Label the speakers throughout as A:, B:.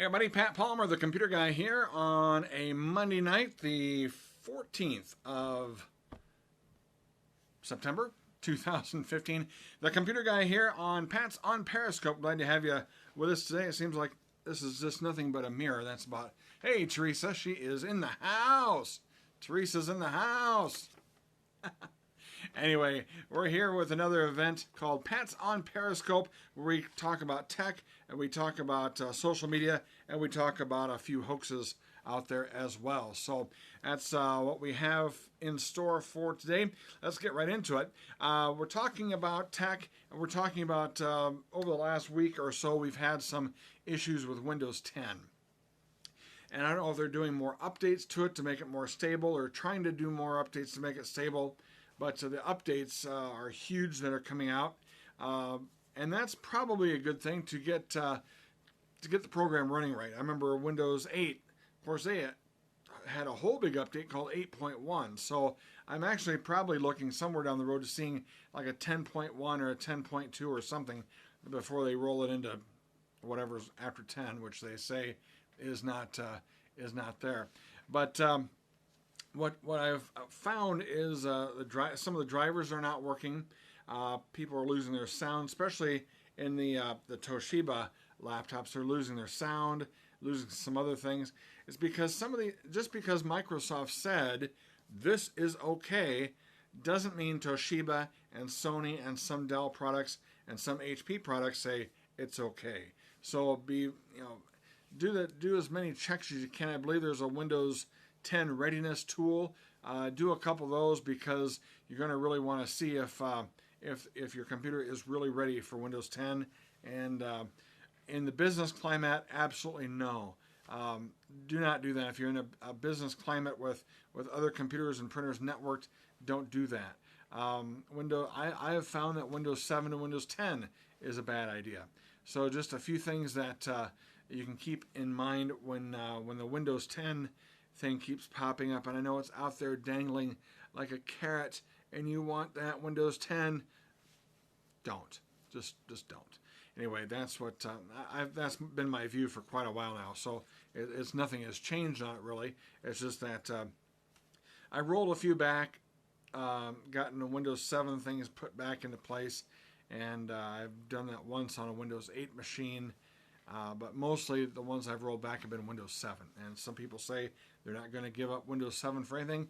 A: Hey everybody, Pat Palmer, the computer guy here on a Monday night, the 14th of September 2015. The computer guy here on Pat's on Periscope. Glad to have you with us today. It seems like this is just nothing but a mirror. That's about, hey Teresa, she is in the house. Teresa's in the house. Anyway, we're here with another event called Pat's on Periscope, where we talk about tech and we talk about social media and we talk about a few hoaxes out there as well. So that's what we have in store for today. Let's get right into it. We're talking about tech, and we're talking about over the last week or so, we've had some issues with Windows 10. And I don't know if they're doing more updates to it to make it more stable or trying to do more updates to make it stable. But the updates are huge that are coming out, and that's probably a good thing to get the program running right. I remember Windows 8, of course, they had a whole big update called 8.1. So I'm actually probably looking somewhere down the road to seeing like a 10.1 or a 10.2 or something before they roll it into whatever's after 10, which they say is not there. But what I've found is some of the drivers are not working. People are losing their sound, especially in the Toshiba laptops. They're losing their sound, losing some other things. It's because just because Microsoft said this is okay, doesn't mean Toshiba and Sony and some Dell products and some HP products say it's okay. So do as many checks as you can. I believe there's a Windows 10 readiness tool. Do a couple of those because you're going to really want to see if your computer is really ready for Windows 10. And in the business climate, absolutely no. Do not do that. If you're in a business climate with other computers and printers networked, don't do that. I have found that Windows 7 and Windows 10 is a bad idea. So just a few things that you can keep in mind when the Windows 10 thing keeps popping up, and I know it's out there dangling like a carrot, and you want that Windows 10. Don't. Just don't. Anyway, that's what that's been my view for quite a while now. So it's nothing has changed on it really. It's just that I rolled a few back, gotten the Windows 7 things put back into place, and I've done that once on a Windows 8 machine. But mostly the ones I've rolled back have been Windows 7. And some people say they're not going to give up Windows 7 for anything.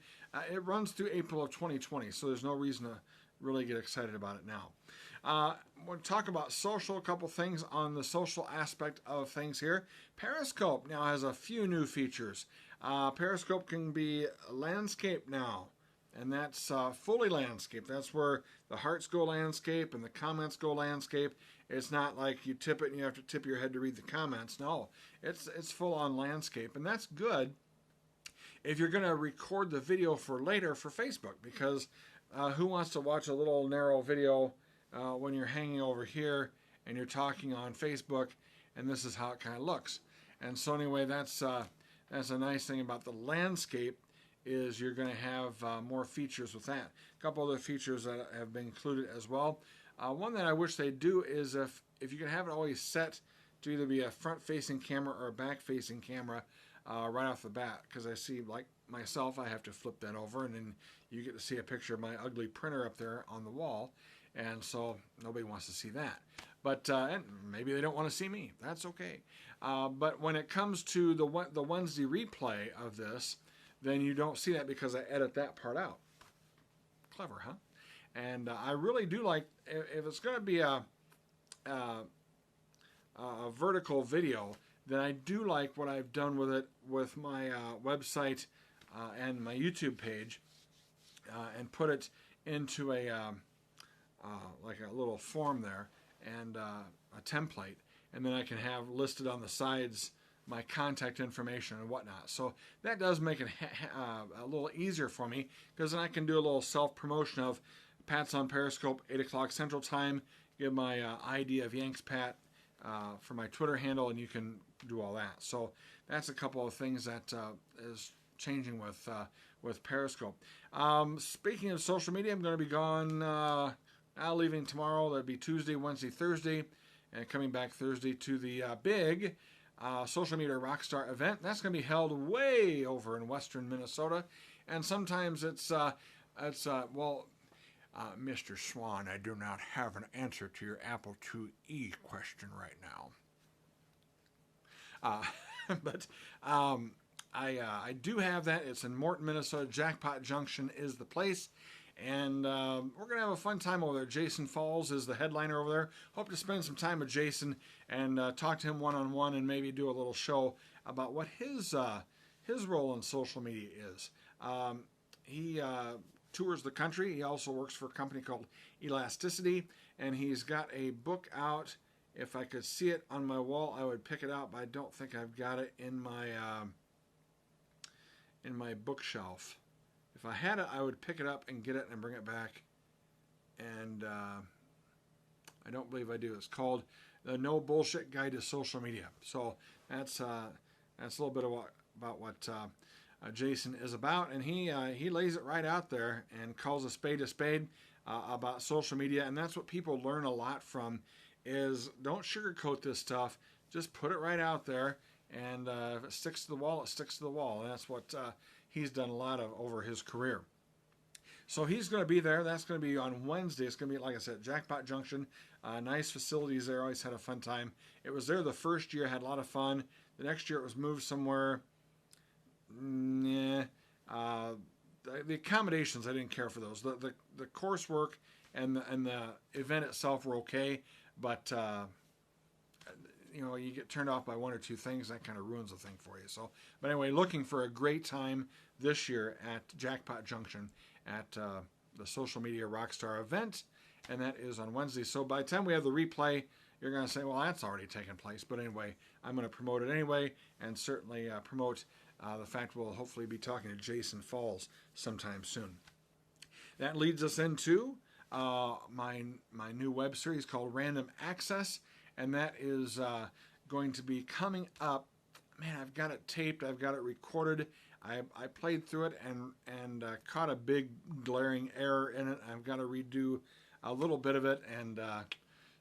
A: It runs through April of 2020, so there's no reason to really get excited about it now. We'll talk about social, a couple things on the social aspect of things here. Periscope now has a few new features. Periscope can be landscape now. And that's fully landscape. That's where the hearts go landscape and the comments go landscape. It's not like you tip it and you have to tip your head to read the comments. No, it's full on landscape. And that's good if you're going to record the video for later for Facebook, because who wants to watch a little narrow video when you're hanging over here and you're talking on Facebook and this is how it kind of looks. And so anyway, that's a nice thing about the landscape, is you're going to have more features with that. A couple other features that have been included as well. One that I wish they'd do is if you can have it always set to either be a front-facing camera or a back-facing camera right off the bat, because I see, like myself, I have to flip that over, and then you get to see a picture of my ugly printer up there on the wall, and so nobody wants to see that. But and maybe they don't want to see me. That's okay. But when it comes to the Wednesday replay of this, then you don't see that because I edit that part out. Clever, huh? And I really do like, if it's going to be a vertical video, then I do like what I've done with it with my website and my YouTube page, and put it into a like a little form there and a template, and then I can have listed on the sides my contact information and whatnot. So that does make it a little easier for me, because then I can do a little self-promotion of Pat's on Periscope, 8 o'clock Central Time, give my ID of Yanks Pat for my Twitter handle, and you can do all that. So that's a couple of things that is changing with Periscope. Speaking of social media, I'm going to be gone, leaving tomorrow. That'd be Tuesday, Wednesday, Thursday, and coming back Thursday to the big social media rockstar event. That's going to be held way over in western Minnesota, and sometimes it's Mr. Swan, I do not have an answer to your Apple IIe question right now. But I do have that. It's in Morton, Minnesota. Jackpot Junction is the place. And we're going to have a fun time over there. Jason Falls is the headliner over there. Hope to spend some time with Jason and talk to him one-on-one and maybe do a little show about what his role in social media is. He tours the country. He also works for a company called Elasticity, and he's got a book out. If I could see it on my wall, I would pick it out, but I don't think I've got it in my bookshelf. If I had it, I would pick it up and get it and bring it back. And I don't believe I do. It's called The No Bullshit Guide to Social Media. So that's a little bit about what Jason is about, and he lays it right out there and calls a spade about social media. And that's what people learn a lot from, is don't sugarcoat this stuff. Just put it right out there, and if it sticks to the wall, it sticks to the wall. And that's what he's done a lot of over his career. So he's going to be there. That's going to be on Wednesday. It's going to be, like I said, Jackpot Junction. Nice facilities there. Always had a fun time. It was there the first year. Had a lot of fun. The next year it was moved somewhere. The accommodations, I didn't care for those. The coursework and the event itself were okay, but you get turned off by one or two things, that kind of ruins the thing for you. So, but anyway, looking for a great time this year at Jackpot Junction at the Social Media Rockstar event, and that is on Wednesday. So by the time we have the replay, you're going to say, well, that's already taken place. But anyway, I'm going to promote it anyway, and certainly promote the fact we'll hopefully be talking to Jason Falls sometime soon. That leads us into my new web series called Random Access, and that is going to be coming up. Man, I've got it taped. I've got it recorded. I played through it and caught a big glaring error in it. I've got to redo a little bit of it, and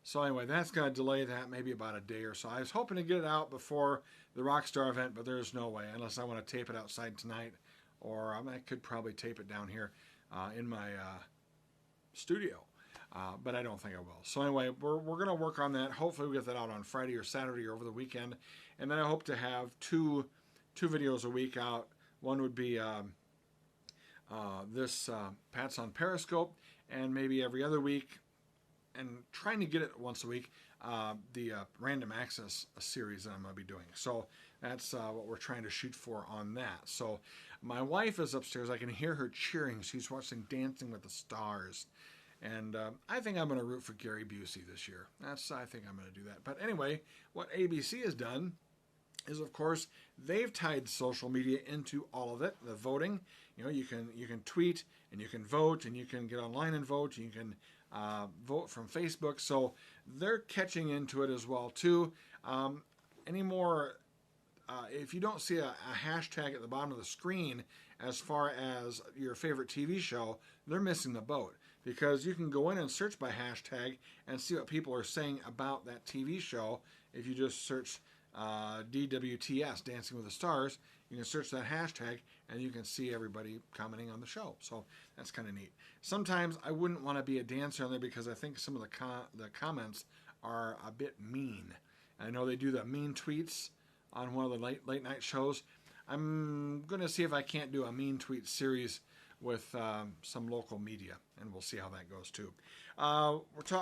A: so anyway, that's going to delay that maybe about a day or so. I was hoping to get it out before the Rockstar event, but there's no way unless I want to tape it outside tonight, or I could probably tape it down here in my studio, but I don't think I will. So anyway, we're going to work on that. Hopefully we get that out on Friday or Saturday or over the weekend, and then I hope to have two videos a week out. One would be this Pat's on Periscope, and maybe every other week, and trying to get it once a week, the Random Access series that I'm going to be doing. So that's what we're trying to shoot for on that. So my wife is upstairs. I can hear her cheering. She's watching Dancing with the Stars. And I think I'm going to root for Gary Busey this year. I think I'm going to do that. But anyway, what ABC has done is, of course, they've tied social media into all of it. The voting, you can tweet and you can vote and you can get online and vote. And you can vote from Facebook. So they're catching into it as well too. Anymore, if you don't see a hashtag at the bottom of the screen as far as your favorite TV show, they're missing the boat, because you can go in and search by hashtag and see what people are saying about that TV show. If you just search DWTS, Dancing with the Stars, you can search that hashtag and you can see everybody commenting on the show. So that's kind of neat. Sometimes I wouldn't want to be a dancer on there because I think some of the comments are a bit mean. I know they do the mean tweets on one of the late night shows. I'm going to see if I can't do a mean tweet series with some local media, and we'll see how that goes too.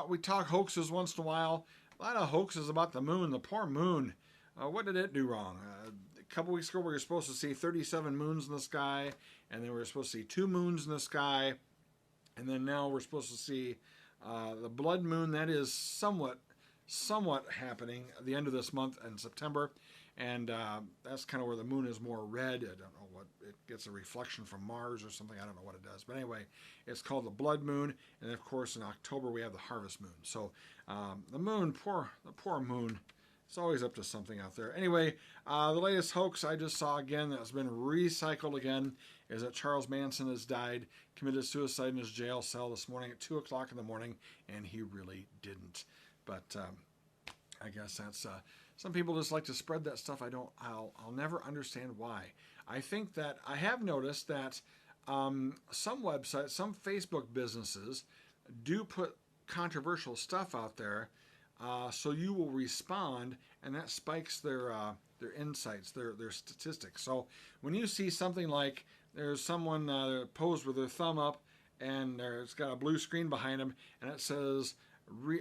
A: We talk hoaxes once in a while. A lot of hoaxes about the moon. The poor moon. What did it do wrong? A couple weeks ago we were supposed to see 37 moons in the sky, and then we were supposed to see 2 moons in the sky, and then now we're supposed to see the blood moon. That is somewhat happening at the end of this month in September, and that's kind of where the moon is more red. I don't know what it gets, a reflection from Mars or something. I don't know what it does, but anyway, it's called the blood moon. And of course, in October we have the harvest moon. So the moon, the poor moon, it's always up to something out there. Anyway, the latest hoax I just saw again that's been recycled again is that Charles Manson has died, committed suicide in his jail cell this morning at 2 o'clock in the morning, and he really didn't. But I guess that's some people just like to spread that stuff. I'll never understand why. I think that I have noticed that some websites, some Facebook businesses do put controversial stuff out there, so you will respond, and that spikes their insights, their statistics. So when you see something like there's someone posed with their thumb up, and it's got a blue screen behind them, and it says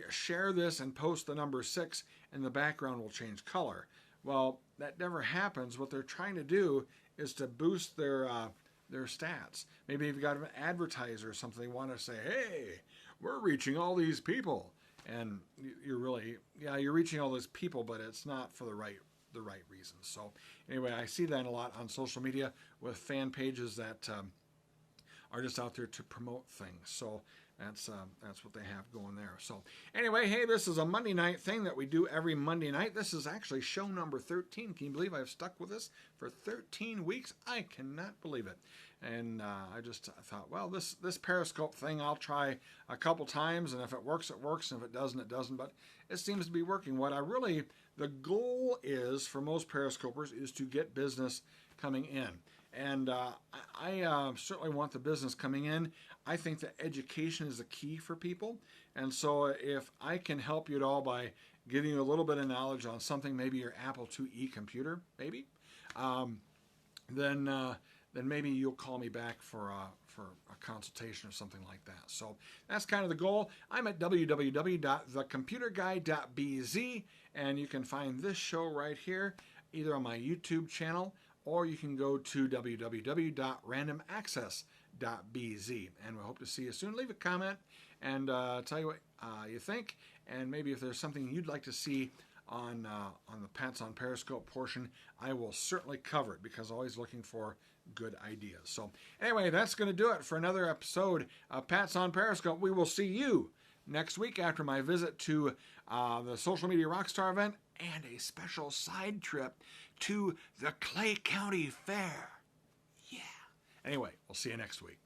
A: share this and post the number 6, and the background will change color. Well, that never happens. What they're trying to do is to boost their stats. Maybe you've got an advertiser or something. They want to say, hey, we're reaching all these people. And you're reaching all those people, but it's not for the right reasons. So anyway, I see that a lot on social media with fan pages that are just out there to promote things. So that's what they have going there. So anyway, hey, this is a Monday night thing that we do every Monday night. This is actually show number 13. Can you believe I've stuck with this for 13 weeks? I cannot believe it. And I thought, well, this Periscope thing I'll try a couple times, and if it works, it works, and if it doesn't, it doesn't. But it seems to be working. The goal is for most Periscopers is to get business coming in. And I certainly want the business coming in. I think that education is the key for people. And so if I can help you at all by giving you a little bit of knowledge on something, maybe your Apple IIe computer, maybe, then maybe you'll call me back for a consultation or something like that. So that's kind of the goal. I'm at www.thecomputerguy.bz, and you can find this show right here, either on my YouTube channel, or you can go to www.randomaccess.bz. And we hope to see you soon. Leave a comment and tell you what you think, and maybe if there's something you'd like to see on the Pats on Periscope portion, I will certainly cover it, because I'm always looking for good ideas. So anyway, that's going to do it for another episode of Pats on Periscope. We will see you next week after my visit to the Social Media Rockstar event and a special side trip to the Clay County Fair. Yeah. Anyway, we'll see you next week.